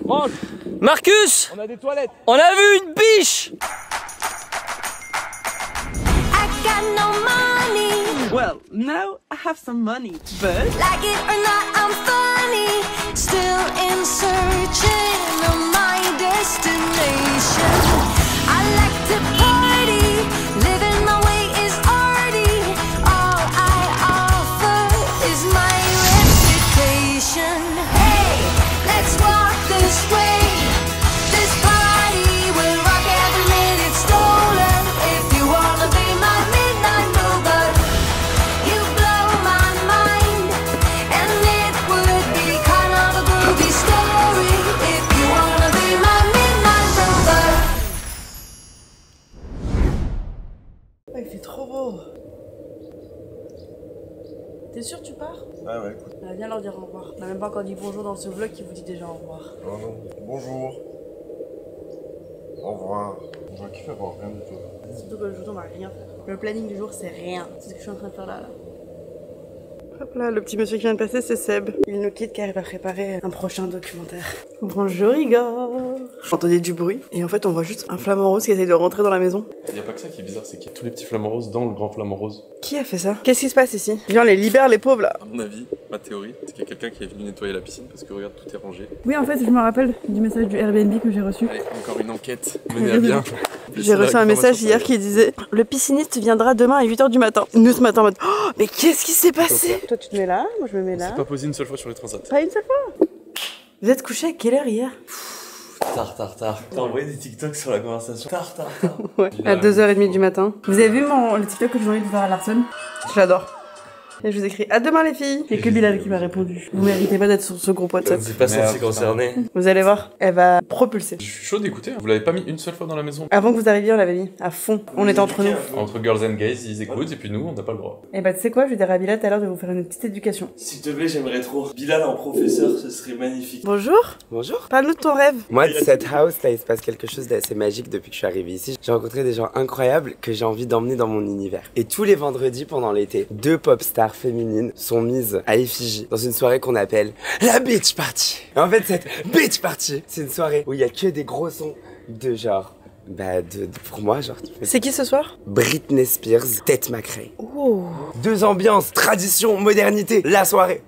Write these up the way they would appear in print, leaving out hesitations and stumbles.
Mange. Marcus, On a des toilettes. on a vu une biche. Well, now I have some money, but Like it or not, I'm funny. Still in searching of my destination. I like to party. Living my way is arty. All I offer is my reputation. Hey, let's walk this way. This party will rock every minute stolen. If you wanna be my midnight mover, you blow my mind, and it would be kind of a groovy story. If you wanna be my midnight mover. il fait trop beau. T'es sûr tu pars? Ah ouais, écoute. Viens leur dire au revoir. On a même pas encore dit bonjour dans ce vlog qui vous dit déjà au revoir. Oh non. Bonjour. Au revoir. On va kiffer avoir rien du tout. Surtout que le jour on va rien faire. Le planning du jour c'est rien. C'est ce que je suis en train de faire là. Hop là, le petit monsieur qui vient de passer c'est Seb. Il nous quitte car il va préparer un prochain documentaire. Bonjour Igor. J'entendais du bruit et en fait on voit juste un flamant rose qui essaye de rentrer dans la maison. Il n'y a pas que ça qui est bizarre, c'est qu'il y a tous les petits flamants roses dans le grand flamant rose. Qui a fait ça? Qu'est-ce qui se passe ici? Viens, on les libère les pauvres là. À mon avis, ma théorie, c'est qu'il y a quelqu'un qui est venu nettoyer la piscine parce que regarde, tout est rangé. Oui en fait je me rappelle du message du Airbnb que j'ai reçu. Allez, encore une enquête menée à bien. J'ai reçu un message hier qui disait le pisciniste viendra demain à 8h du matin. Nous ce matin en mode oh, mais qu'est-ce qui s'est passé? Toi tu te mets là, moi je me mets On là. s'est pas posé une seule fois sur les transats. Pas une seule fois. Vous êtes couché à quelle heure hier? Tard. T'as envoyé des TikTok sur la conversation. Tard. Ouais, à 2h30 du matin. Vous avez vu le TikTok que j'ai envoyé de faire à Larson? J'adore. Et je vous écris à demain les filles. Il y a que Bilal qui m'a répondu. Vous méritez pas d'être sur ce groupe Je WhatsApp. ne suis pas senti concerné. Vous allez voir, elle va propulser. Je suis chaud d'écouter, vous l'avez pas mis une seule fois dans la maison. Avant que vous arriviez, on l'avait mis à fond. On était entre nous. Entre girls and gays, ils écoutent et puis nous, on n'a pas le droit. Et bah tu sais quoi, je vais dire à Bilal tout à l'heure de vous faire une petite éducation. S'il te plaît, j'aimerais trop. Bilal en professeur, ce serait magnifique. Bonjour. Bonjour. Parle-nous de ton rêve. Moi, de cette house, là, il se passe quelque chose d'assez magique depuis que je suis arrivé ici. J'ai rencontré des gens incroyables que j'ai envie d'emmener dans mon univers. Et tous les vendredis pendant l'été, 2 pop stars féminines sont mises à effigie dans une soirée qu'on appelle la Beach Party. Et en fait, cette Beach Party, c'est une soirée où il y a que des gros sons de genre... pour moi, genre... C'est qui ce soir? Britney Spears, Tate McRae. Oh. 2 ambiances, tradition, modernité, la soirée.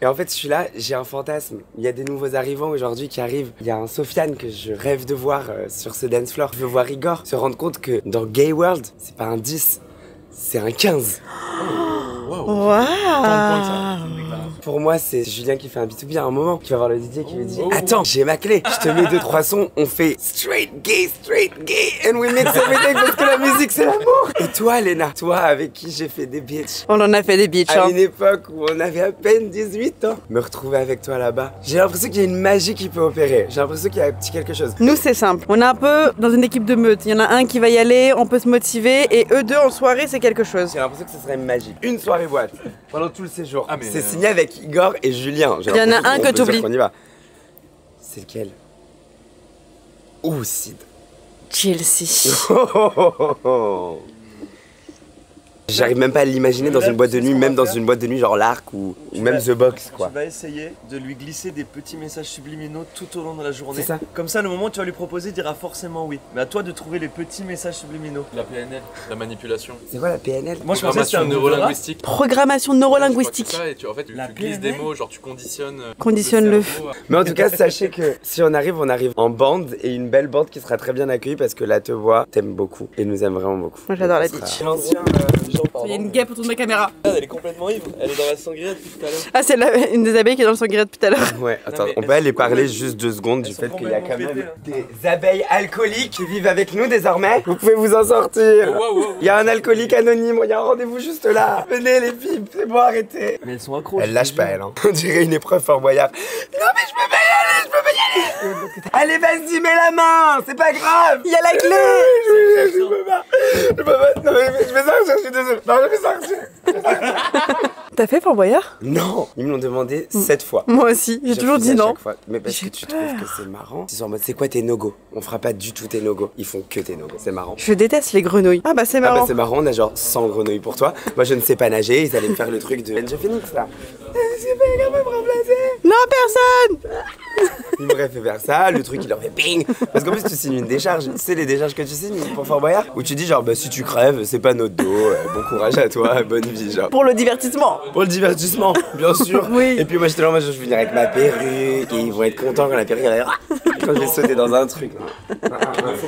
Et en fait, je suis là, j'ai un fantasme. Il y a des nouveaux arrivants aujourd'hui qui arrivent. Il y a un Sofiane que je rêve de voir sur ce dance floor. Je veux voir Igor se rendre compte que dans Gay World, c'est pas un 10, c'est un 15. Waouh. Pour moi, c'est Julien qui fait un B2B à un moment, qui va voir le DJ qui lui dit attends, j'ai ma clé, je te mets 2-3 sons, on fait straight gay, and we mix everything parce que la musique c'est l'amour. Et toi, Léna, toi avec qui j'ai fait des bitches. On en a fait des bitches. À une époque où on avait à peine 18 ans. Me retrouver avec toi là-bas, j'ai l'impression qu'il y a une magie qui peut opérer. J'ai l'impression qu'il y a un petit quelque chose. Nous c'est simple, on est un peu dans une équipe de meute. Il y en a un qui va y aller, on peut se motiver et eux deux en soirée c'est quelque chose. J'ai l'impression que ce serait magique. Une soirée boîte pendant tout le séjour. Ah, mais c'est signé avec Igor et Julien. Il y en a un que t'oublies. On y va. C'est lequel? Ouh, Sid. Chelsea. J'arrive même pas à l'imaginer dans une boîte de nuit, même dans une boîte de nuit genre l'Arc ou même The Box quoi. Tu vas essayer de lui glisser des petits messages subliminaux tout au long de la journée. C'est ça. Comme ça, le moment où tu vas lui proposer, il dira forcément oui. Mais à toi de trouver les petits messages subliminaux. La PNL, la manipulation. C'est quoi la PNL? Moi je pensais que c'était un neurolinguistique. Programmation neurolinguistique. Ça, et en fait, tu glisses des mots, genre tu conditionnes. Conditionne-le. Mais en tout cas, sachez que si on arrive en bande et une belle bande qui sera très bien accueillie parce que la Te Voix t'aime beaucoup et nous aime vraiment beaucoup. Moi j'adore la bitch. L'ancien Il y a une guêpe autour de ma caméra. Elle est complètement ivre, elle est dans la sangria depuis tout à l'heure. Ah c'est une des abeilles qui est dans le sangria depuis tout à l'heure. Ouais, attends, mais on peut aller parler juste 2 secondes du fait qu'il y a quand même des abeilles alcooliques qui vivent avec nous désormais. Vous pouvez vous en sortir. Il y a un alcoolique anonyme, il y a un rendez-vous juste là. Venez les filles, c'est bon, arrêtez. Mais elles sont accro. Elle lâche pas elle, hein. On dirait une épreuve Fort Boyard. Non mais je peux pas y aller, je peux pas y aller. Allez vas-y, mets la main, c'est pas grave. Il y a la clé. Je peux pas. Non mais je vais sortir, je suis désolé. Non, je vais sortir. T'as fait Fort Boyard? Non, ils me l'ont demandé 7 fois. Moi aussi, j'ai toujours refusé dit à non. chaque fois. Mais parce que tu trouves que c'est marrant. Ils sont en mode c'est quoi tes no-go? On fera pas du tout tes no-go. Ils font que tes no-go. C'est marrant. Je déteste les grenouilles. Ah bah c'est Ah marrant. bah c'est marrant, on a genre 100 grenouilles pour toi. Moi je ne sais pas nager, ils allaient me faire le truc de Benji Phoenix là. qu'est-ce qu'il fait? Quelqu'un peut me remplacer? Non, personne. Il m'aurait fait faire ça, le truc il aurait fait ping. Parce qu'en plus tu signes une décharge, tu sais les décharges que tu signes pour Fort Boyard, où tu dis genre bah si tu crèves c'est pas notre dos, bon courage à toi, bonne vie genre. Pour le divertissement. Pour le divertissement, bien sûr. Oui. Et puis moi j'étais là, moi je vais venir avec ma perruque et ils vont être contents quand la perruque elle va... quand je vais sauter dans un truc.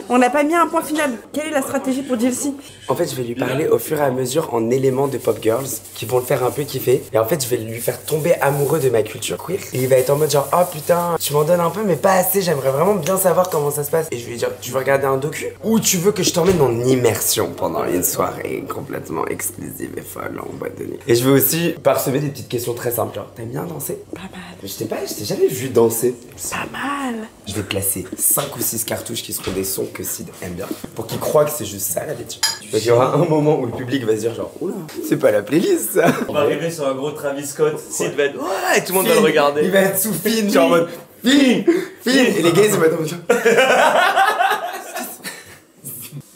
On n'a pas mis un point final. Quelle est la stratégie pour Jilcy? En fait je vais lui parler au fur et à mesure en éléments de pop girls qui vont le faire un peu kiffer. Et en fait je vais lui faire tomber amoureux de ma culture queer. Et il va être en mode genre oh putain tu m'en donnes un peu mais pas assez, j'aimerais vraiment bien savoir comment ça se passe. Et je vais lui dire tu veux regarder un docu ou tu veux que je t'emmène en immersion pendant une soirée complètement exclusive et folle en boîte de nuit. Et je vais aussi parsemer des petites questions très simples genre t'aimes bien danser? Pas mal. Mais je t'ai jamais vu danser. Pas mal. Je vais placer 5 ou 6 cartouches qui seront des sons que Sid aime bien pour qu'il croit que c'est juste ça la bêtise. Donc il y aura un moment où le public va se dire genre oula c'est pas la playlist ça. On va arriver sur un gros Travis Scott, Sid va être ouais et tout le monde va le regarder. Il va être sous Finn genre en mode Finn et les gars ils vont être en mode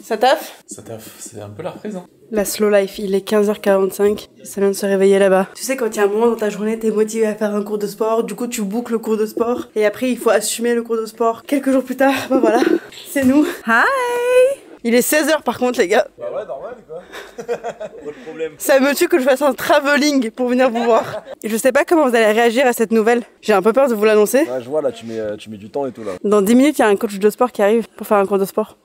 Ça taffe? Ça taffe, c'est un peu la reprise, hein. La slow life, il est 15h45, ça vient de se réveiller là-bas. Tu sais quand il y a un moment dans ta journée, t'es motivé à faire un cours de sport, du coup tu boucles le cours de sport, et après il faut assumer le cours de sport. Quelques jours plus tard, bah voilà, c'est nous. Hi! Il est 16h par contre les gars. Bah ouais, normal quoi. Pas de problème. Ça me tue que je fasse un travelling pour venir vous voir. Et je sais pas comment vous allez réagir à cette nouvelle. J'ai un peu peur de vous l'annoncer. Ouais, je vois là, tu mets du temps et tout là. Dans 10 minutes, il y a un coach de sport qui arrive pour faire un cours de sport.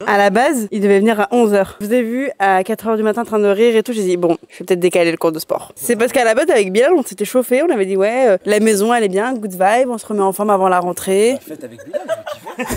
À la base, il devait venir à 11h. Je vous ai vu à 4h du matin en train de rire et tout. J'ai dit, bon, je vais peut-être décaler le cours de sport. C'est parce qu'à la base, avec Bilal, on s'était chauffé. On avait dit, ouais, la maison, elle est bien, good vibe, on se remet en forme avant la rentrée. La fête avec Bilal, j'ai kiffé.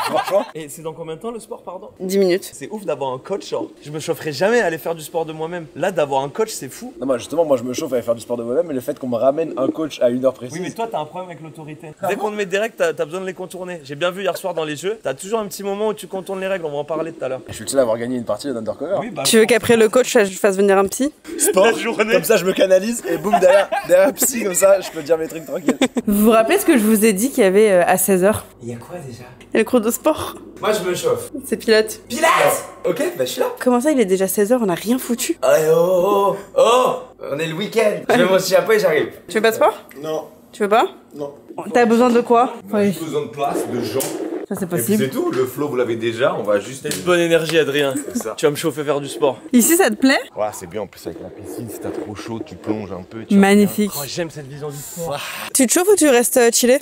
Franchement. Et c'est dans combien de temps le sport, pardon? 10 minutes. C'est ouf d'avoir un coach, genre. Je me chaufferais jamais à aller faire du sport de moi-même. Là, d'avoir un coach, c'est fou. Non, moi justement, moi je me chauffe à aller faire du sport de moi-même, mais le fait qu'on me ramène un coach à une heure précise. Oui, mais toi, t'as un problème avec l'autorité. Dès qu'on te met des règles, t'as besoin de les contourner. J'ai bien vu hier soir dans les jeux, t'as toujours un petit moment où tu contournes les règles, on va en parler tout à l'heure. Je suis le seul à avoir gagné une partie d'Undercover. Oui, bah. Tu veux qu'après le coach, je fasse venir un psy? Sport, comme ça je me canalise et boum derrière psy, comme ça je peux dire mes trucs tranquilles. Vous vous rappelez ce que je vous ai dit qu'il y avait à 16h? il y a quoi déjà? Il y a le cours de sport. Moi je me chauffe. C'est Pilote. Pilates. Ok bah je suis là. Comment ça, il est déjà 16h, on a rien foutu? Oh on est le week-end. Je mets mon chapeau et j'arrive. Tu veux pas de sport? Non, Tu veux pas? non. T'as besoin de quoi? On a juste besoin de place, de gens. Ça c'est Et puis possible. c'est tout, le flow vous l'avez déjà, on va juste. T'as une bonne énergie, Adrien. ça. Tu vas me chauffer faire du sport. Ici, ça te plaît? Ouais, c'est bien en plus avec la piscine, si t'as trop chaud, tu plonges un peu. Magnifique. Oh, j'aime cette vision du sport. Tu te chauffes ou tu restes chillé?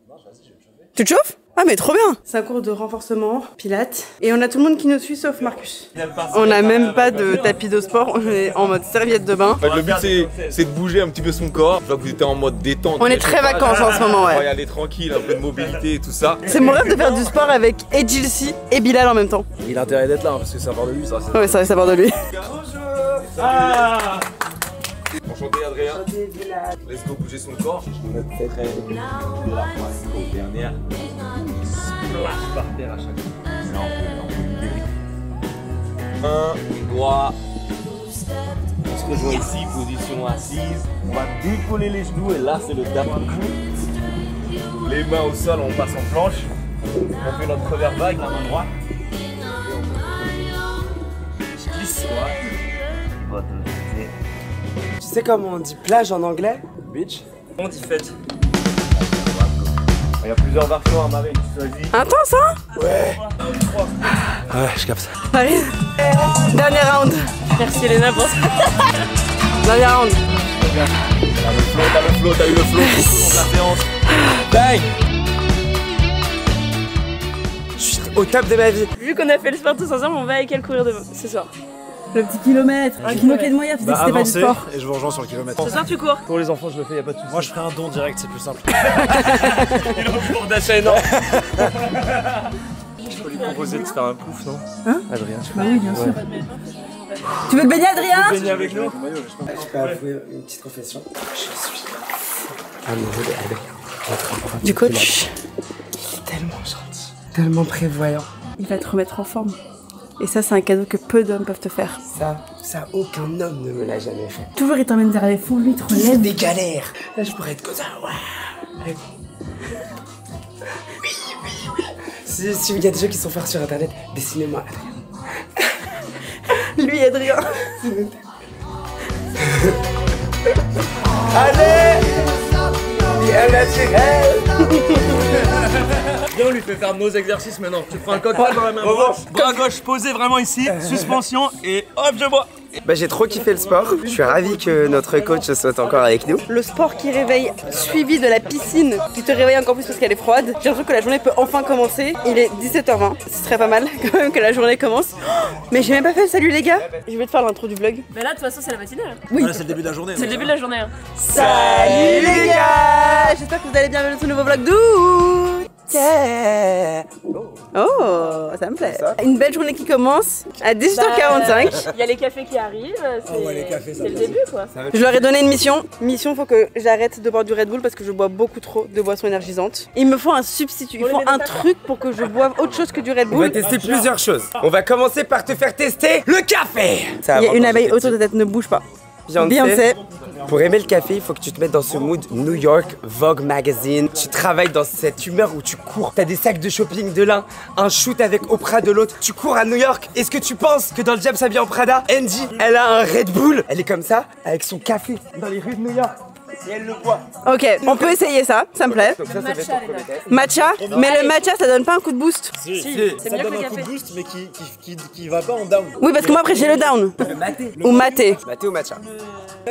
Non, vas-y, je vais me chauffer. Tu te chauffes? Ah mais trop bien. C'est un cours de renforcement, pilates. Et on a tout le monde qui nous suit sauf Marcus. On a même pas de tapis de sport, on est en mode serviette de bain. En fait, le but c'est de bouger un petit peu son corps. Je vois que vous étiez en mode détente. On est très vacances en ce moment, On va y ouais. aller tranquille, un peu de mobilité et tout ça. C'est mon rêve de faire du sport avec et Jilcy et Bilal en même temps. Il a intérêt d'être là hein, parce que ça part de lui ça. Ouais, ça va savoir de lui. Ah Enchanté Adrien. Let's go bouger son corps. On est très très de la fois dernière. Splash par terre à chaque fois. Là on peut libérer. Un doigt. On se rejoint ici, position assise. On va décoller les genoux et là c'est le tap. Les mains au sol, on passe en planche. On fait notre première vague, la main droite. Je glisse. Votre côté. Tu sais comment on dit plage en anglais? Bitch. On dit fête. Il y a plusieurs versions à Marie, tu choisis. Intense, hein? Ouais. Ouais, je capte. Allez, dernier round. Merci Elena pour ça. Dernier round. T'as eu le flow, La séance. Bang. Je suis au top de ma vie. Vu qu'on a fait le sport tous ensemble, on va avec elle courir demain, ce soir. Le petit kilomètre, un kilomètre de moyen, tu disais que c'était pas du sport. Et je vous rejoins sur le kilomètre. Ce soir tu cours. Pour les enfants, je le fais, y a pas de soucis. Moi je ferai un don direct, c'est plus simple. Il a un pouvoir d'achat énorme. Je peux lui proposer de se faire un pouf, non? Hein? Adrien, tu Bah oui, bien sûr. Tu veux te baigner, Adrien? peux baigner avec nous? Je peux avouer une petite confession. Je suis amoureux d'Adrien. Du coach. Il est tellement gentil, tellement prévoyant. Il va te remettre en forme. Et ça, c'est un cadeau que peu d'hommes peuvent te faire. Ça, aucun homme ne me l'a jamais fait. Toujours, il t'emmène vers les fonds, lui, il te Toujours relève. des galères. Là, je pourrais être comme ça. Ouais. Oui. Si il y a des gens qui sont forts sur internet, dessinez-moi Adrien. Lui, Adrien. Allez, bien naturel. Viens, on lui fait faire nos exercices maintenant. Tu prends un cocktail dans la main gauche, bras gauche posé vraiment ici, suspension et hop, je bois. Bah, j'ai trop kiffé le sport. Je suis ravi que notre coach soit encore avec nous. Le sport qui réveille, suivi de la piscine qui te réveille encore plus parce qu'elle est froide. J'ai l'impression que la journée peut enfin commencer. Il est 17h20. Ce serait pas mal quand même que la journée commence. Mais j'ai même pas fait le salut les gars. Je vais te faire l'intro du vlog. Mais là, de toute façon, c'est la matinée. Oui. C'est le début de la journée. C'est le début de la journée. Salut les gars. J'espère que vous allez bien dans ce nouveau vlog d'août. Yeah. Oh, ça me plaît. Une belle journée qui commence à 18h45. Il y a les cafés qui arrivent. C'est le début quoi. Je leur ai donné une mission. Mission, faut que j'arrête de boire du Red Bull parce que je bois beaucoup trop de boissons énergisantes. Il me faut un substitut. Il faut un truc pour que je boive autre chose que du Red On va Bull. tester plusieurs choses. On va commencer par te faire tester le café. Il y a une abeille autour de ta tête, ne bouge pas. Beyoncé. Pour aimer le café, il faut que tu te mettes dans ce mood New York, Vogue Magazine. Tu travailles dans cette humeur où tu cours. T'as des sacs de shopping de l'un, un shoot avec Oprah de l'autre. Tu cours à New York. Est-ce que tu penses que dans le James Habillé en Prada, Angie, elle a un Red Bull? Elle est comme ça, avec son café dans les rues de New York. Et elle le boit. Ok, on peut essayer ça, ça me plaît. Donc ça fait ton premier test. Matcha, mais le matcha ça donne pas un coup de boost. Si, c'est ça mieux donne que le un coup de café. boost mais qui va pas en down. Oui, parce que moi après j'ai le down. Ou maté. Maté ou matcha?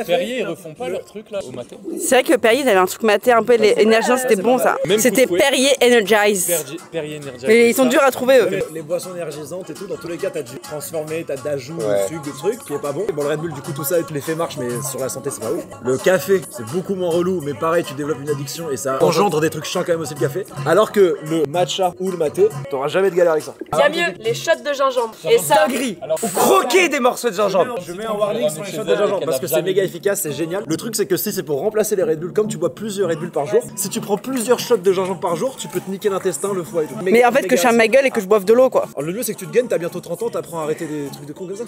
Perrier, ils refont pas leur truc là au matin. C'est vrai que Perrier ils avaient un truc maté un peu, les énergisants c'était bon ça. Même C'était coup de fouet. Perrier Energize. Perrier Energy. Et ils sont durs à trouver eux. Les boissons énergisantes et tout, dans tous les cas, t'as du transformé, t'as d'ajout, Ouais. de sucre, de trucs qui est pas bon. Bon, le Red Bull, du coup, tout ça, l'effet marche, mais sur la santé, c'est pas ouf. Le café, c'est beaucoup moins relou, mais pareil, tu développes une addiction et ça engendre des trucs chiants quand même aussi le café. Alors que le matcha ou le maté, t'auras jamais de galère avec ça. Il y a mieux, les shots de gingembre. Et ça, Dinguerie. Ou croquer des morceaux de gingembre. Je mets un warning sur les shots de gingembre parce que c'est méga efficace, c'est génial. Le truc, c'est que si c'est pour remplacer les Red Bull, comme tu bois plusieurs Red Bull par jour, si tu prends plusieurs shots de gingembre par jour, tu peux te niquer l'intestin, le foie et tout. Mais en fait que je ferme ma gueule et que je boive de l'eau quoi. Alors, le mieux, c'est que tu te gagnes, t'as bientôt 30 ans, t'apprends à arrêter des trucs de con comme ça.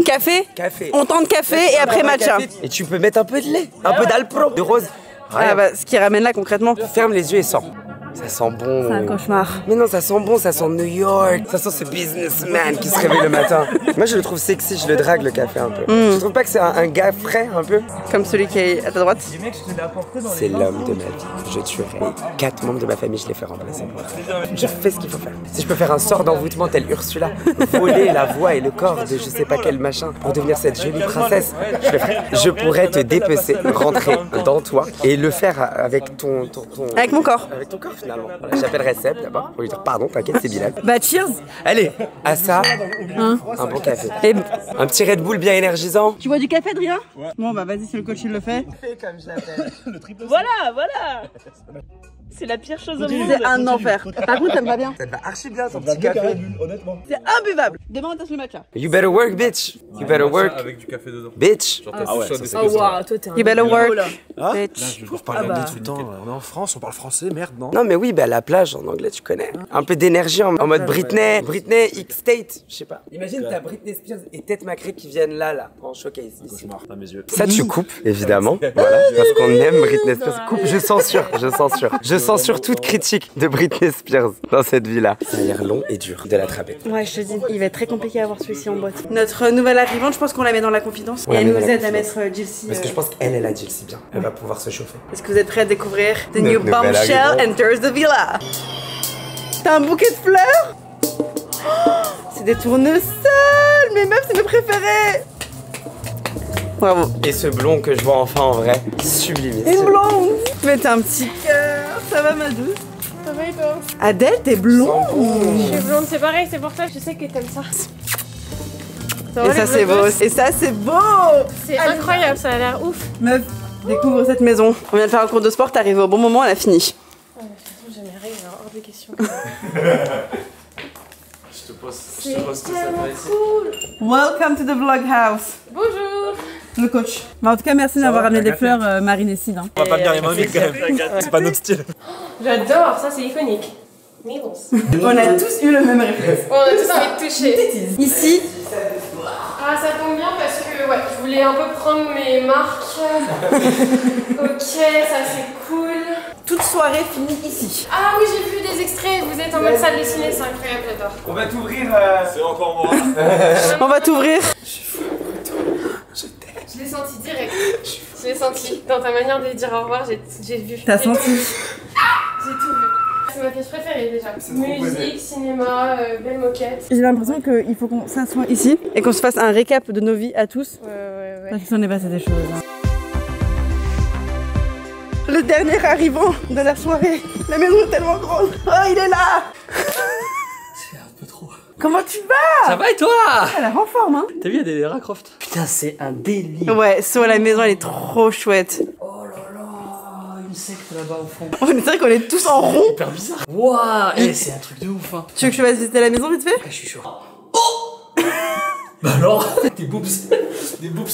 Café, Café. on tente café et après matcha. Et tu peux mettre un peu de lait, un peu d'Alpro, de rose. Ah bah ce qui ramène là concrètement. Ferme les yeux et sens. Ça sent bon. C'est un cauchemar. Mais non, ça sent bon, ça sent New York. Ça sent ce businessman qui se réveille le matin. Moi, je le trouve sexy, je le drague le café un peu. Tu trouves pas que c'est un gars frais un peu? Comme celui qui est à ta droite. C'est l'homme de ma vie. Je tuerai 4 membres de ma famille, je les fais remplacer. Je fais ce qu'il faut faire. Si je peux faire un sort d'envoûtement tel Ursula, voler la voix et le corps de je sais pas quel machin pour devenir cette jolie princesse, je le ferai. Je pourrais te dépecer, rentrer dans toi et le faire avec ton Avec mon corps. avec ton corps finalement. Voilà, j'appellerai Seb d'abord pour lui dire pardon, t'inquiète, c'est Bilal. Bah cheers. Allez, à ça, un bon café. Et Un petit Red Bull bien énergisant. tu bois du café Adrien? Bon bah vas-y si le coach il le fait. voilà. C'est la pire chose au monde. C'est un enfer. Par contre ça me va bien. Ça te va archi bien ton Ça petit va bien, café. Red Bull, honnêtement. C'est imbuvable. Demain on teste le matcha. You better work, bitch. You better work, Avec du café dedans. bitch. Genre t'as ce shot de Oh waouh, toi t'es un. You better work. Ah Bitch. On parle anglais tout le temps, on est en France, on parle français, merde, non? Non mais oui, bah la plage en anglais tu connais. Un peu d'énergie en mode Britney, Britney X State, je sais pas. Imagine t'as Britney Spears et Ted McRae qui viennent là en showcase ici. Cauchemar, à mes yeux. Ça tu coupes évidemment, voilà, parce qu'on aime Britney Spears. Coupe, je censure toute critique de Britney Spears dans cette vie-là. Ça a l'air long et dur de l'attraper. Ouais je te dis, il va être très compliqué à avoir celui-ci en boîte. Notre nouvelle arrivante, je pense qu'on la met dans la confidence. On Et la elle met dans nous la aide à confidence. mettre Jilcy. Parce que je pense qu'elle a dit si bien. Elle va pouvoir se chauffer. Est-ce que vous êtes prêts à découvrir The Notre New nouvelle Bombshell arrivante. Enters the Villa? T'as un bouquet de fleurs? Oh, c'est des tournesols! Mais meuf, c'est mes préférés! Bravo. Et ce blond que je vois enfin en vrai, sublime. Une blonde! Mettez un petit cœur. Ça va ma douce? Ça va et toi? Adèle, t'es blonde! Je suis blonde, c'est pareil, c'est pour toi, je sais que t'aimes ça. Et ça c'est beau! Et ça c'est beau! C'est incroyable, ça a l'air ouf. Meuf, découvre cette maison. On vient de faire un cours de sport, t'es arrivé au bon moment, elle a fini. Jamais rien, hors des questions. Je te pose tout ça ici. Welcome to the vlog house. Bonjour. Le coach. Bah, en tout cas, merci d'avoir ramené des fleurs Marinéside. Hein. On va pas venir les mains vides quand même, c'est pas notre style. J'adore, ça c'est iconique. Migros. On a tous eu le même réflexe. On a tous envie de toucher. Ici, Ah, ça tombe bien parce que ouais, je voulais un peu prendre mes marques. Ok, ça c'est cool. toute soirée finie ici. Ah oui, j'ai vu des extraits, vous êtes en mode salle de ciné, c'est incroyable, j'adore. On va t'ouvrir. C'est encore moi. On va t'ouvrir. Je l'ai senti direct. Je l'ai senti. Dans ta manière de dire au revoir, j'ai vu. T'as senti? J'ai tout vu. C'est ma pièce préférée déjà. Musique, cinéma, belle moquette. J'ai l'impression qu'il faut qu'on s'assoie ici et qu'on se fasse un récap de nos vies à tous. Ouais. Parce qu'il s'en est passé des choses. Hein. Le dernier arrivant de la soirée. La maison est tellement grande. Oh, il est là. C'est un peu trop. Comment tu vas? Ça va et toi? Elle a en forme, hein. T'as vu, il y a des Lara Croft. Putain, c'est un délire. Ouais, sur la maison, elle est trop chouette. Oh là là, une secte là-bas au fond. On est vrai qu'on est tous en rond. Hyper bizarre. Waouh, c'est un truc de ouf, hein. Tu veux que je fasse visiter la maison vite fait? Je suis chaud. Oh bah alors, des boobs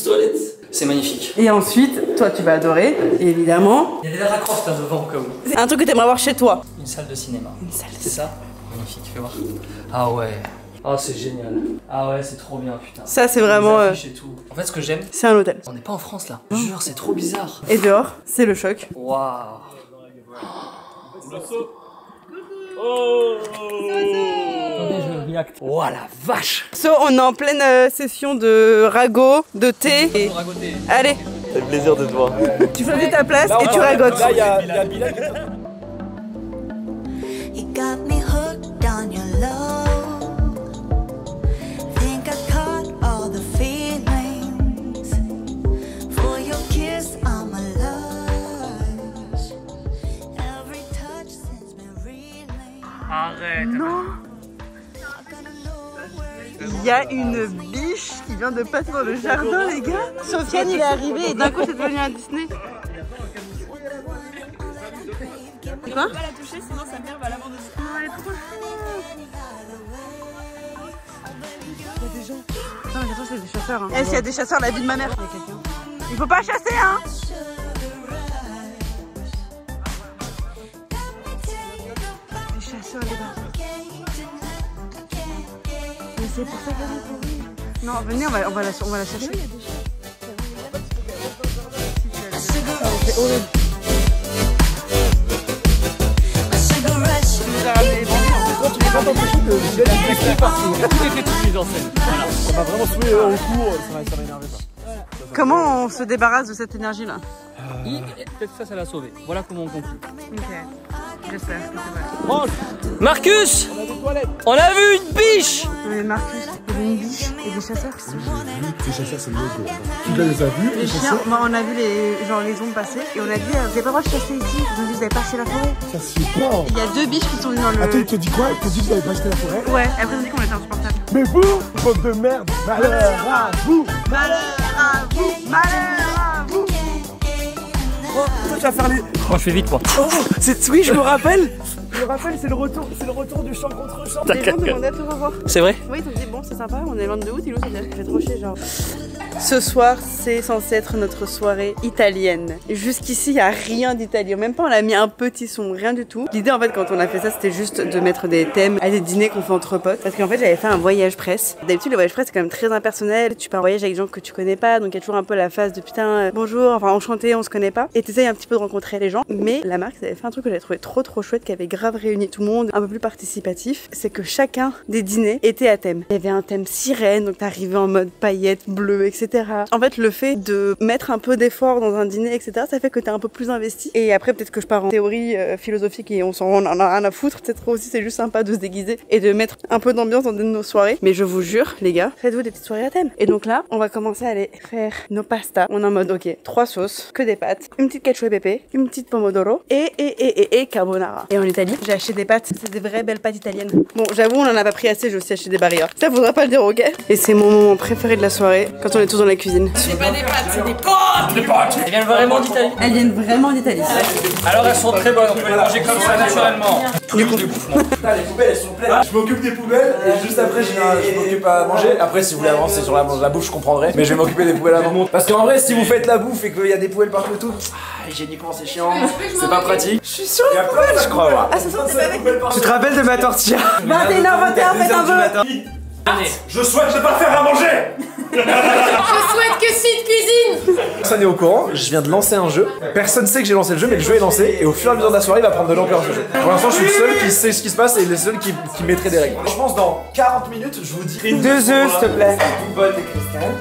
toilettes. C'est magnifique. Et ensuite, toi tu vas adorer, et évidemment. Il y a des Lara Croft là devant au cas où. C'est un truc que t'aimerais voir chez toi. Une salle de cinéma. Une salle de C'est ça? Magnifique, fais voir. Ah ouais. Ah c'est génial. Ah ouais, c'est trop bien, putain. Ça c'est vraiment. Les affiches et tout. En fait, ce que j'aime, C'est un hôtel. on n'est pas en France là. Je jure, c'est trop bizarre. Et dehors, c'est le choc. Waouh. Attendez, je react. Oh la vache. So, on est en pleine session de ragot, de thé. Et... Ragoter. Allez, C'est le plaisir de te voir. tu choisis ta place et tu ragotes. Là, il y a Bilal qui est You got me hooked on your love. Think I caught all the feelings. For your kiss, I'm a lush. Every touch sends me reeling. Non. Il y a une biche qui vient de passer dans le jardin, les gars. Sofiane, il est arrivé et d'un coup, c'est devenu un Disney. Quoi? Pas la toucher, sinon sa mère va l'abandonner. Oh, elle est trop chouette. Il y a des gens. Non, mais c'est des chasseurs. Hein. S'il y a des chasseurs, la vie de ma mère. Il y a quelqu'un. Il faut pas chasser, hein. Les chasseurs, les bas. Mais c'est pour ça qu'elle est pourrie. Non, venez, on va la chercher. C'est horrible. pas t'empêcher de l'expliquer partout. Tout était tout mis en scène. Voilà. Ça m'a vraiment saoulé au cours, ça m'a énervé ça. Comment on se débarrasse de cette énergie là? Peut-être ça l'a sauvé. Voilà comment on conclut. Ok, j'espère que c'est vrai. Mange. Marcus, on a vu une biche. Mais Marcus, il y avait une biche et des chasseurs. Les chasseurs, c'est le logo. Tu les as vus? Les chiens, moi, on a vu les ombres passer et on a dit vous n'avez pas le droit de chasser ici, ils ont dit vous n'avez pas acheté la forêt. Ça se fait pas. Il y a deux biches qui sont venues dans le... Attends, il te dit quoi? Il te dit que vous n'avez pas acheté la forêt? Ouais, après on dit qu'on était insupportable. Mais vous, bande de merde, malheur à vous. Malheur à vous, malheur à vous. Oh, toi tu vas faire les... Oh, je fais vite moi. Oh, oui, je me rappelle. Je me rappelle, c'est le retour du chant contre chant. Les gens demandaient à te revoir. C'est vrai? Oui, ils ont dit bon, c'est sympa, on est loin de août, il fait trop chier, genre. Ce soir, c'est censé être notre soirée italienne. Jusqu'ici, il n'y a rien d'italien. Même pas, on a mis un petit son, rien du tout. L'idée, en fait, quand on a fait ça, c'était juste de mettre des thèmes à des dîners qu'on fait entre potes. Parce qu'en fait, j'avais fait un voyage presse. D'habitude, le voyage presse, c'est quand même très impersonnel. Tu pars en voyage avec des gens que tu connais pas, donc il y a toujours un peu la phase de putain, bonjour, enfin, enchanté, on se connaît pas. Et t'essayes un petit peu de rencontrer les gens. Mais la marque, avait fait un truc que j'avais trouvé trop chouette, qui avait grave réuni tout le monde, un peu plus participatif. C'est que chacun des dîners était à thème. Il y avait un thème sirène, donc t'arrivais en mode paillettes, bleues, etc. En fait, le fait de mettre un peu d'effort dans un dîner, etc., ça fait que t'es un peu plus investi. Et après, peut-être que je pars en théorie philosophique et on en a rien à foutre. Peut-être aussi, c'est juste sympa de se déguiser et de mettre un peu d'ambiance dans nos soirées. Mais je vous jure, les gars, faites-vous des petites soirées à thème. Et donc là, on va commencer à aller faire nos pastas. On est en mode, ok, 3 sauces, que des pâtes, une petite ketchup et pépé, une petite pomodoro et carbonara. Et en Italie, j'ai acheté des pâtes. C'est des vraies belles pâtes italiennes. Bon, j'avoue, on en a pas pris assez, j'ai aussi acheté des barrières. Ça faudra pas le dire, ok? Et c'est mon moment préféré de la soirée, quand on est tous dans la cuisine. C'est pas des pâtes, c'est des potes. Des potes. Elles viennent vraiment d'Italie. Elles viennent vraiment d'Italie. Alors elles sont très bonnes, on peut les manger comme ça naturellement. Du coup, putain, les poubelles elles sont pleines. Je m'occupe des poubelles et juste après je m'occupe à manger. Après si vous voulez avancer sur la bouffe je comprendrai. Mais je vais m'occuper des poubelles avant. Parce qu'en vrai si vous faites la bouffe et qu'il y a des poubelles partout et tout, hygiéniquement c'est chiant, c'est pas pratique. Je suis sûr il y a plein de je crois moi. Ah ce soir c'est pas avec. Tu te rappelles de ma tortilla? 21h21, faites un vœu. Je souhaite ne pas faire à manger. Je souhaite que Sid cuisine. Personne n'est au courant, je viens de lancer un jeu. Personne sait que j'ai lancé le jeu, mais le jeu est lancé. Et au fur et à mesure de la soirée, il va prendre de l'ampleur ce jeu. Pour l'instant, je suis le seul qui sait ce qui se passe et le seul qui mettrait des règles. Je pense dans 40 minutes, je vous dirai 2 œufs, s'il te plaît. Une botte et cristal.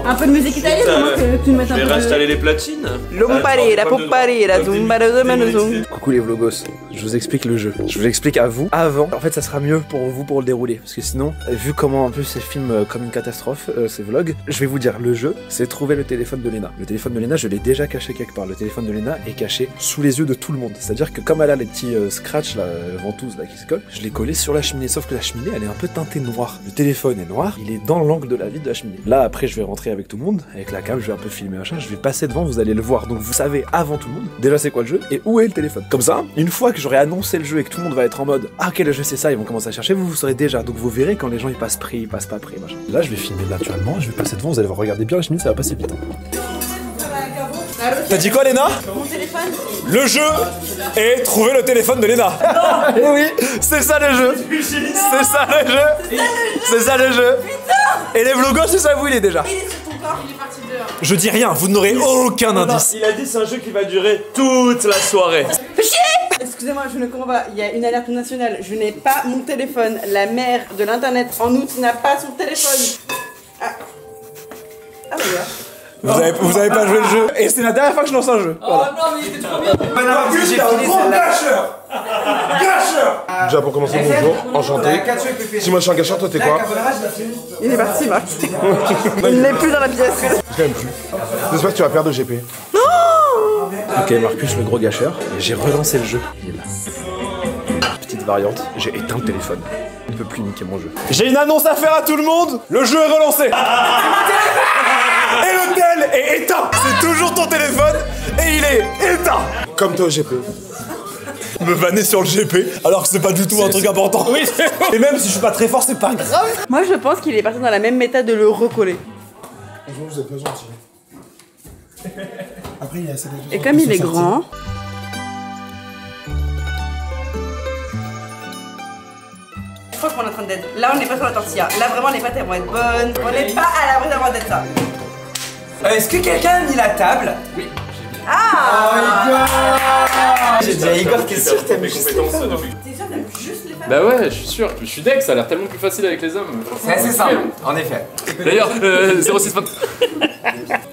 Un peu de musique italienne, comment que tu me mettes un Je peu vais de... réinstaller les platines. L'omparera, popparera, zumbarozomanouzum. Coucou les vlogos, je vous explique le jeu. Je vous l'explique à vous avant. En fait, ça sera mieux pour vous pour le dérouler. Parce que sinon, vu comment un peu ces films comme une catastrophe, ces vlogs, je vais vous dire, le jeu, c'est trouver le téléphone de Léna. Le téléphone de Léna, je l'ai déjà caché quelque part. Le téléphone de Léna est caché sous les yeux de tout le monde. C'est-à-dire que comme elle a les petits scratchs, là, ventouses là, qui se collent, je l'ai collé sur la cheminée. Sauf que la cheminée, elle est un peu teintée noire. Le téléphone est noir, il est dans l'angle de la vide de la cheminée. Là, après, je vais rentrer avec tout le monde, avec la cam, je vais un peu filmer machin, je vais passer devant, vous allez le voir. Donc vous savez avant tout le monde, déjà c'est quoi le jeu et où est le téléphone. Comme ça, une fois que j'aurai annoncé le jeu et que tout le monde va être en mode ah quel jeu c'est ça, ils vont commencer à chercher, vous saurez déjà. Donc vous verrez quand les gens ils passent près, ils passent pas près, machin. Là, je vais filmer naturellement, je vais passer devant, vous allez voir, regardez bien la cheminée, ça va passer vite. T'as dit quoi, Léna? Mon téléphone. Le jeu est trouver le téléphone de Léna. Et oui, c'est ça le jeu. C'est ça le jeu. C'est ça le jeu. Et les vlogos, c'est ça où il est déjà. Il est sur ton corps, il est parti dehors. Je dis rien, vous n'aurez aucun indice. Il a dit c'est un jeu qui va durer toute la soirée. Excusez-moi, je ne comprends pas. Il y a une alerte nationale. Je n'ai pas mon téléphone. La mère de l'internet en août n'a pas son téléphone. Ah. Ah voilà. Vous avez pas joué le jeu. Et c'est la dernière fois que je lance un jeu. Voilà. Oh non, mais il était trop bien. J'ai fini gâcheur. Gâcheur. Déjà pour commencer, bonjour, enchanté. Si moi je suis un gâcheur, toi t'es quoi? Il est parti, Marc. Il n'est plus dans la pièce. Je l'aime plus. J'espère que tu vas perdre GP. Ok, Marcus, le gros gâcheur. Et j'ai relancé le jeu. Il est là. Petite variante, j'ai éteint le téléphone. Il ne peut plus niquer mon jeu. J'ai une annonce à faire à tout le monde. Le jeu est relancé. Et l'hôtel est éteint. C'est toujours ton téléphone et il est éteint. Comme toi au GP. Me vanner sur le GP alors que c'est pas du tout un truc important. Oui, et même si je suis pas très fort, c'est pas grave. Moi, je pense qu'il est parti dans la même méthode de le recoller. Bonjour, vous êtes pas gentil. Après, il y a assez de... Et comme il est grand... Je crois qu'on est en train d'être... Là, on n'est pas sur la tortilla. Là, vraiment, les pâtes, elles vont être bonnes. On n'est pas à l'abri d'avoir d'être ça. Est-ce que quelqu'un a mis la table? Oui. Ah J'ai dit à Igor, t'es sûr que t'aimes juste les femmes? T'es sûr que t'aimes juste les femmes? Bah ouais, je suis sûr. Je suis deck, ça a l'air tellement plus facile avec les hommes. C'est assez simple, en effet. D'ailleurs, 0620.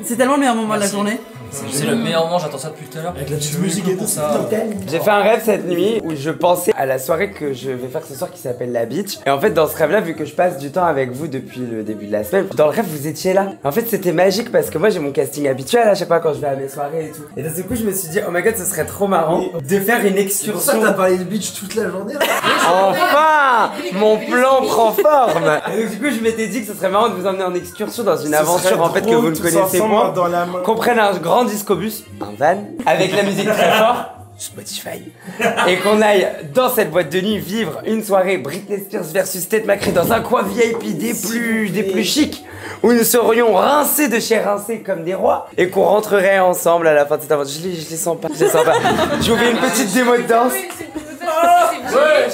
C'est tellement le meilleur moment de la journée. C'est le meilleur moment, j'attends ça depuis tout à l'heure. Avec la petite musique et tout ça. J'ai fait un rêve cette nuit où je pensais à la soirée que je vais faire ce soir qui s'appelle la beach. Et en fait, dans ce rêve-là, vu que je passe du temps avec vous depuis le début de la semaine, dans le rêve, vous étiez là. En fait, c'était magique parce que moi, j'ai mon casting habituel à chaque fois quand je vais à mes soirées et tout. Et d'un seul coup, je me suis dit, oh my god, ce serait trop marrant de faire une excursion. C'est pour ça que t'as parlé de beach toute la journée. Enfin, mon plan prend forme. Et donc, du coup, je m'étais dit que ce serait marrant de vous emmener en excursion dans une aventure en fait que vous ne connaissez pas. Qu'on prenne un grand discobus, un van, avec la musique très fort, Spotify, et qu'on aille dans cette boîte de nuit vivre une soirée Britney Spears versus Tate McRae dans un coin VIP des plus chics, où nous serions rincés de chez rincés comme des rois, et qu'on rentrerait ensemble à la fin de cette aventure. Je les sens pas, je les sens pas. Je vous fais une petite démo de danse. Ouais.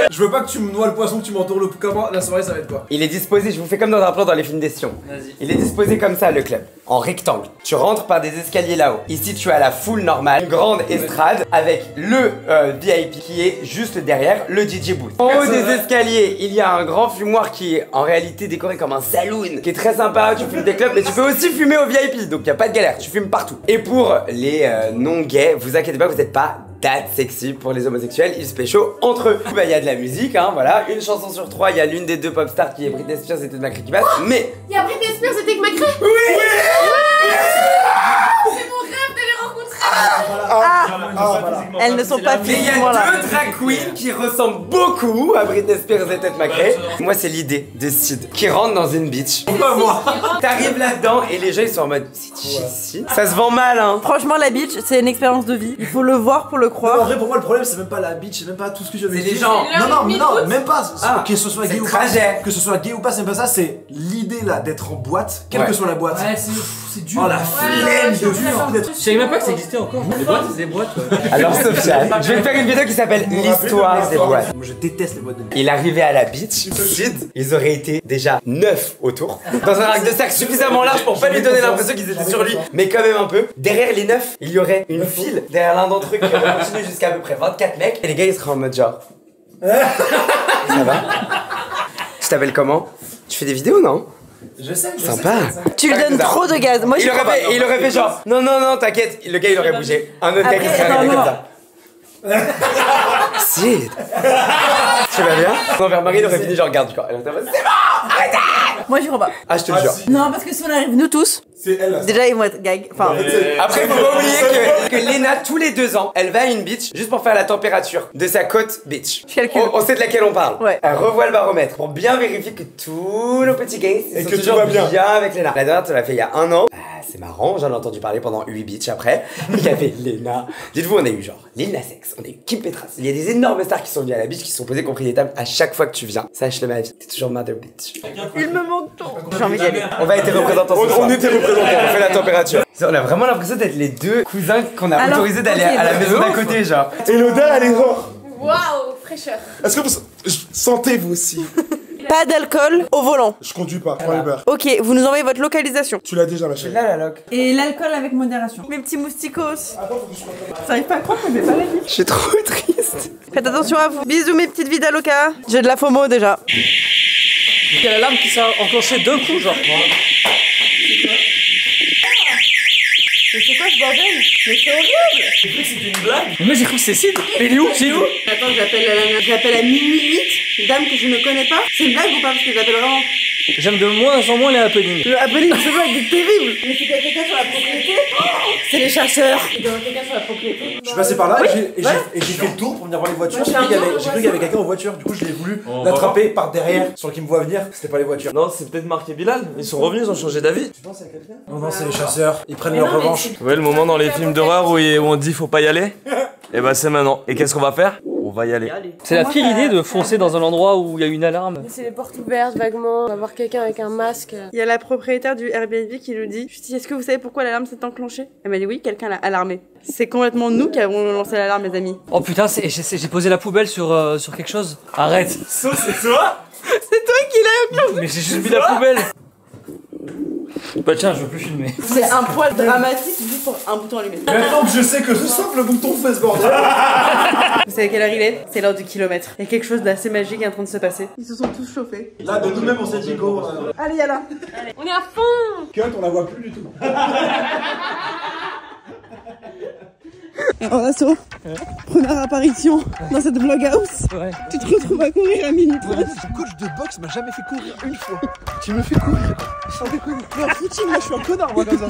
Je veux pas que tu me noies le poisson, que tu m'entoures le... Comment la soirée ça va être quoi? Il est disposé, je vous fais comme dans un plan dans les films d'espion. Il est disposé comme ça le club, en rectangle. Tu rentres par des escaliers là-haut. Ici tu as la foule normale, une grande estrade avec le VIP qui est juste derrière le DJ booth. En haut des escaliers, il y a un grand fumoir qui est en réalité décoré comme un saloon, qui est très sympa. Tu fumes des clubs, mais tu peux aussi fumer au VIP, donc y a pas de galère, tu fumes partout. Et pour les non gays, vous inquiétez pas, vous n'êtes pas that sexy pour les homosexuels, ils se pécho entre eux. Bah y a de la musique, hein, voilà, une chanson sur 3, il y a l'une des deux pop stars qui est Britney Spears et Tate McRae qui passe, mais... Il y a Britney Spears et Tate McRae. Oui, C'est mon rêve de les rencontrer. Elles ne sont pas mais il y a physiquement là. deux drag queens qui ressemblent beaucoup à Britney Spears et Tate McRae. Moi c'est l'idée de Sid qui rentre dans une beach. Pas moi. T'arrives là-dedans et les gens ils sont en mode c'est ici. Ça se vend mal hein. Franchement, la beach, c'est une expérience de vie. Il faut le voir pour le En croire. vrai, pour moi, le problème, c'est même pas la beach, c'est même pas tout ce que je veux C'est dire. les gens. Non, même pas. Que ce soit c'est gay le ou pas. trajet. Que ce soit gay ou pas, c'est même pas ça. C'est l'idée là d'être en boîte, quelle Ouais. que soit la boîte. Ouais, c'est dur. Oh la flemme de fou d'être. Je savais même pas que ça existait encore. Les boîtes, c'est des boîtes. Ouais. Alors Sophia, je vais te faire une vidéo qui s'appelle l'histoire des boîtes. Moi, je déteste les boîtes de nuit. Il arrivait à la beach, Sid, ils auraient été déjà 9 autour, dans un arc de cercle suffisamment large pour pas lui donner l'impression qu'ils étaient sur lui, mais quand même un peu. Derrière les 9, il y aurait une file derrière l'un d'entre eux qui aurait continué jusqu'à à peu près 24 mecs, et les gars ils seraient en mode genre. Ça va? Tu t'appelles comment? Tu fais des vidéos, non? Je sais, Sympa. Tu lui donnes trop de gaz. Moi, Il aurait fait genre, non, t'inquiète. Le gars, il aurait bougé. Un autre gars qui serait arrivé comme ça. Si. Tu vas bien? Non, vers Marie, il aurait fini genre, regarde du corps. Elle aurait fait, c'est bon, arrêtez! Moi, j'y crois pas. Ah, je te le jure. Non, parce que si on arrive nous tous, C'est elle là. Déjà, ils vont être gag. Enfin, Après, faut pas oublier que Léna, tous les 2 ans, elle va à une beach juste pour faire la température de sa côte beach. je calcule. On sait de laquelle on parle. Ouais. Elle revoit le baromètre pour bien vérifier que tous nos petits gangs Et sont que tout toujours va bien. avec Léna. La dernière, tu l'as fait il y a 1 an. Bah, c'est marrant, j'en ai entendu parler pendant 8 beach après. Il y avait Léna. Dites-vous, on a eu genre Lil Nas X, on a eu Kim Petras. Il y a des énormes stars qui sont venues à la beach, qui se sont posées compris des tables à chaque fois que tu viens. Sache-le, ma vie, t'es toujours Mother Bitch. Il me manque tant. J'ai envie d'y aller. On va être représentants. On était représentants. On fait la température. On a vraiment l'impression d'être les 2 cousins qu'on a Alors, autorisé d'aller ok, à la de maison d'à ouf. côté, genre. Et l'odeur, elle est genre. Waouh, fraîcheur. Est-ce que vous sentez vous aussi? Pas d'alcool au volant. Je conduis pas, prends Uber. Ok, vous nous envoyez votre localisation. Tu l'as déjà, ma chérie. Là, la loc. et l'alcool avec modération. Mes petits mousticos. Ça arrive pas à croire, mais pas la vie. Je suis trop triste. Faites attention à vous. Bisous, mes petites vies d'Aloca. J'ai de la FOMO déjà. Il y a l'alarme qui s'est enclenchée d'un coup, genre. Mais c'est quoi ce bordel? Mais c'est horrible. J'ai cru que c'était une blague. Mais moi j'ai cru que c'est Sid. Mais il est où? C'est où? Attends, j'appelle à minuit 8, dame que je ne connais pas. C'est une blague ou pas? Parce que j'appelle vraiment. J'aime de moins en moins les happenings. Le happening, c'est vrai, il est terrible. Mais c'est qu'il y a quelqu'un sur la propriété. C'est les chasseurs. Il y a quelqu'un sur la propriété. Je suis passé par là Oui, et j'ai fait le tour pour venir voir les voitures. Moi, J'ai j'ai cru qu'il y un avait- tour, j'ai cru qu'il y avait quelqu'un en voiture, du coup je l'ai voulu On l'attraper par derrière sur qui me voit venir. C'était pas les voitures. Non, c'est peut-être Marc et Bilal. Ils sont revenus, ils ont changé d'avis. Non, non, c'est les chasseurs. Ils prennent leur revanche. Ouais, le moment dans les films d'horreur où on dit faut pas y aller. Et bah c'est maintenant. Et qu'est-ce qu'on va faire? On va y aller. C'est la pire idée de foncer dans un endroit où il y a une alarme. C'est les portes ouvertes vaguement. On va voir quelqu'un avec un masque. Il y a la propriétaire du Airbnb qui nous dit, je dis, est-ce que vous savez pourquoi l'alarme s'est enclenchée? Elle m'a dit oui, quelqu'un l'a alarmée. C'est complètement nous qui avons lancé l'alarme, mes amis. Oh putain, j'ai posé la poubelle sur quelque chose. Arrête. So, c'est toi? C'est toi qui l'as enclenché. Mais j'ai juste mis la poubelle. Bah tiens, je veux plus filmer. C'est un poil dramatique juste pour un bouton allumé. Maintenant que je sais que ce simple bouton fait ce bordel. Vous savez quelle heure il est? C'est l'heure du kilomètre. Il y a quelque chose d'assez magique en train de se passer. Ils se sont tous chauffés. Là, de nous-mêmes, on s'est dit go. Allez, y'a On est à fond. Cut, on la voit plus du tout. Alors Asso, première apparition dans cette vloghouse. Ouais. Tu te retrouves à courir à minute 30. Le coach de boxe m'a jamais fait courir une fois. Tu me fais courir. Sans déconner. Mais en footing, moi je suis un connard, moi comme ça.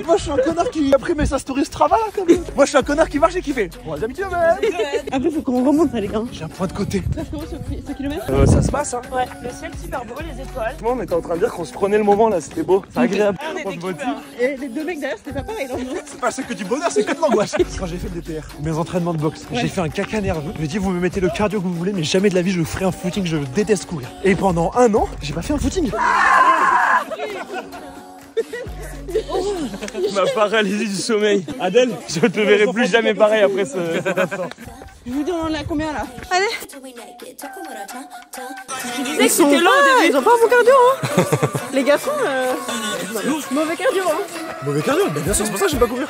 Moi je suis un connard qui a pris mes stories Strava là quand même. Moi je suis un connard qui marche et qui fait 3 habitudes. Après, faut qu'on remonte, les gars. J'ai un point de côté. Ça se commence ce kilomètre? Ça se passe, hein. Ouais, le ciel super beau, les étoiles. Franchement, on était en train de dire qu'on se prenait le moment là, c'était beau. C'est agréable. Et les deux mecs derrière, c'était pas pareil, non? C'est pas que du bonheur, c'est que de l'angoisse. Quand j'ai fait le DTR, mes entraînements de boxe, j'ai fait un caca nerveux. Je me dis, vous me mettez le cardio que vous voulez, mais jamais de la vie je ferai un footing, je déteste courir. Et pendant 1 an, j'ai pas fait un footing. Ma paralysie du sommeil. Adèle, je te verrai plus jamais pareil après cet instant. Je vous dis, on en est à combien là? Allez! Ils sont pas, ils ont pas un bon cardio, hein! Les garçons, mauvais cardio, hein! Mauvais cardio, mais bien sûr, c'est pour ça que j'aime pas courir.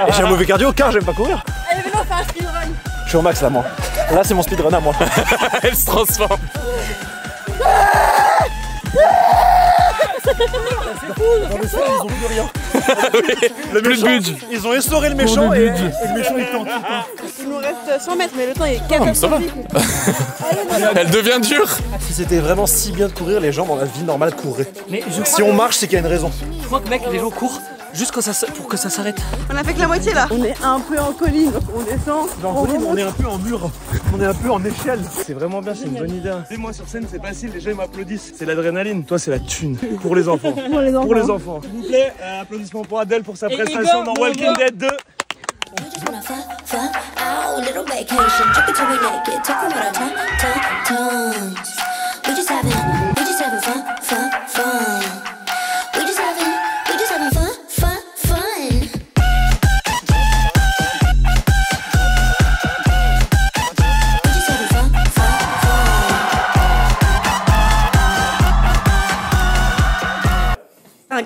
Et j'ai un mauvais cardio car j'aime pas courir. Allez, venez, on fait un speedrun! Je suis au max là, moi. Là, c'est mon speedrun à moi. Elle se transforme. Ils ont plus rien. Le plus de budget. Ils ont essoré le méchant et le méchant il tente. Il nous reste 100 mètres, mais le temps est catastrophique. Elle devient dure. Si c'était vraiment si bien de courir, les gens dans la vie normale courraient. Mais je Si on marche, c'est qu'il y a une raison. crois que mec, les gens courent juste pour que ça s'arrête. On a fait que la moitié là. On est un peu en colline, donc on descend. On est un peu en mur. On est un peu en échelle. C'est vraiment bien, c'est une bonne idée. Et moi sur scène, c'est facile, les gens ils m'applaudissent. C'est l'adrénaline. Toi, c'est la thune. Pour les enfants. Pour les enfants. Pour les enfants. S'il vous plaît, applaudissements pour Adèle pour sa prestation dans Walking Dead 2. We just wanna fuck out, little vacation. Drink it till we naked, talking with our tongues. We just having fun. We just having fun. We just having fun.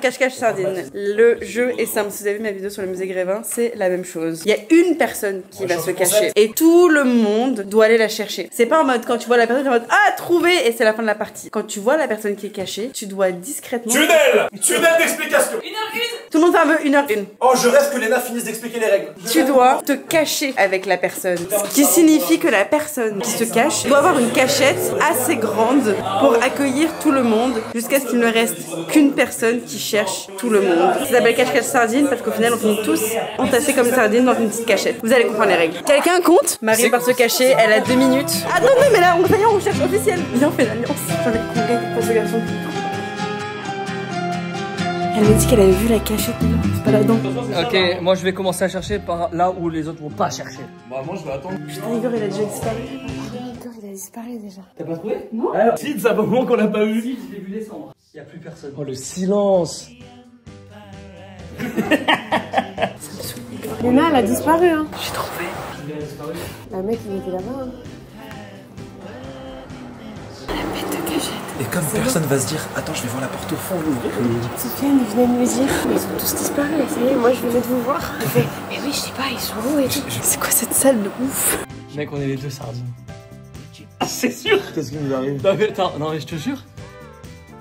cache-cache sardine. Le jeu est simple. Si vous avez vu ma vidéo sur le musée Grévin, c'est la même chose. Il y a une personne qui va se cacher et tout le monde doit aller la chercher. C'est pas en mode quand tu vois la personne, tu es en mode ah trouvé et c'est la fin de la partie. Quand tu vois la personne qui est cachée, tu dois discrètement. Tunnel d'explication. 1h01. Tout le monde fait un peu 1h01. Oh, je rêve que Léna finisse d'expliquer les règles. Tu dois te cacher avec la personne. Ce qui signifie que la personne qui se cache doit avoir une cachette assez grande pour accueillir tout le monde jusqu'à ce qu'il ne reste qu'une personne qui cherche tout le monde. Ça s'appelle cache-cache sardine parce qu'au final on finit tous entassés comme des sardines dans une petite cachette. Vous allez comprendre les règles. Quelqu'un compte? Marie part se cacher, elle a 2 minutes. Attendez, mais là on fait rien, on cherche officiel. Viens, on fait l'alliance. J'ai envie qu'on gagne pour ce garçon. Elle m'a dit qu'elle avait vu la cachette, c'est pas là-dedans. Ok, moi je vais commencer à chercher par là où les autres vont pas chercher. Bah, moi, je vais attendre. Putain, Igor il a déjà disparu. Igor il a disparu déjà. T'as pas trouvé? Non. Alors, si, ça fait un moment qu'on l'a pas vu. Si, je l'ai vu descendre. Y'a plus personne. Oh, le silence. Léna, elle a disparu, hein. J'ai trouvé. Elle a disparu. Le mec, il était là-bas. Hein. La bête de cachette. Et comme personne va se dire, attends, je vais voir la porte au fond, l'ouvrir. Sofiane, il venait de me dire, ils ont tous disparu, ça y est, moi je venais de vous voir. Il fait, mais oui, je sais pas, ils sont où et tout. C'est quoi cette salle de ouf? Mec, on est les deux sardines. Ah, c'est sûr. Qu'est-ce qui nous arrive? Non mais attends, non mais je te jure.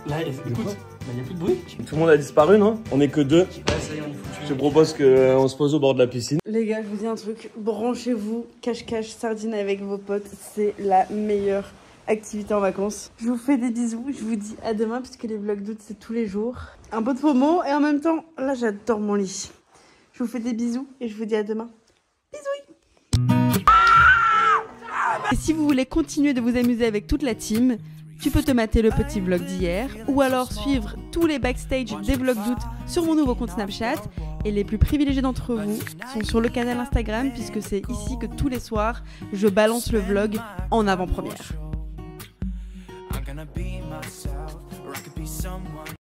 Là, écoute, bah, y a plus de bruit. Tout le monde a disparu, non? On est que 2. Ouais, ça y est, on est foutu. Je te propose qu'on se pose au bord de la piscine. Les gars, je vous dis un truc, branchez-vous, cache-cache sardine avec vos potes, c'est la meilleure activité en vacances. Je vous fais des bisous, je vous dis à demain puisque les vlogs d'août c'est tous les jours. Un peu de FOMO et en même temps, là j'adore mon lit. Je vous fais des bisous et je vous dis à demain. Bisous. Et si vous voulez continuer de vous amuser avec toute la team, tu peux te mater le petit vlog d'hier ou alors suivre tous les backstage des vlogs d'août sur mon nouveau compte Snapchat. Et les plus privilégiés d'entre vous sont sur le canal Instagram puisque c'est ici que tous les soirs je balance le vlog en avant-première.